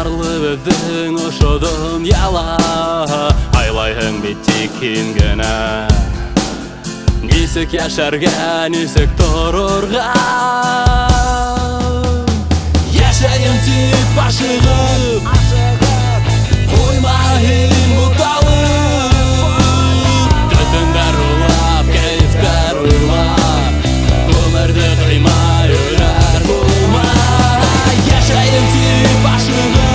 Барлы біздің ұшыдың яла Айлайың беттекін гіна Несік яшарға, несік тұрырға Яшайын тек башығып Қоймайын бұталып Түтіндер ұлап, кайфтар ұйлап Өмірді қимай өлер болмай Яшайын тек башығып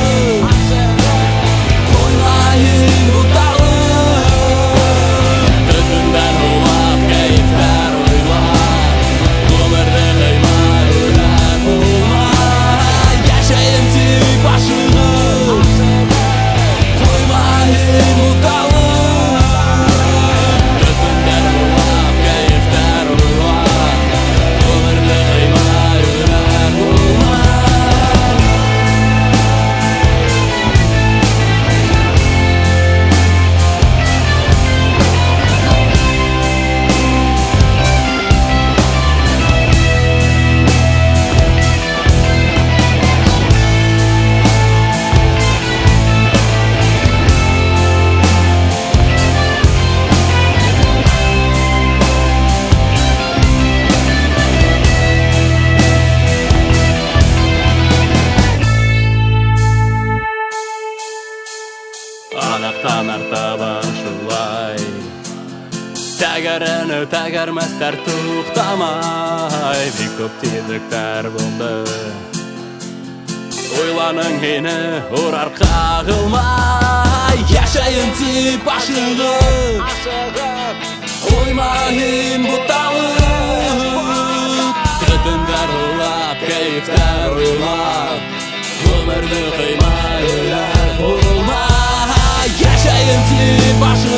Қоймайын бұталып Түтіндер ұлап, кайфтар ұйлап Өмірді қимай өлер болмай Яшайын тек башығып Қоймайын бұталып Түтіндер ұлап, кайфтар ұйлап Өмірді қимай өлер болмай Анақтан артабан шулай Тәгәріні тәгәрмәстер туқтамай Бик көп тезіктер болды Ойланың мені ұрар қағылмай Яшайын тек башығып Қоймайын бұталып Түтіндер ұлап, кайфтар ұйлап Өмірді қимай өлер болмай Яшайын тек башығып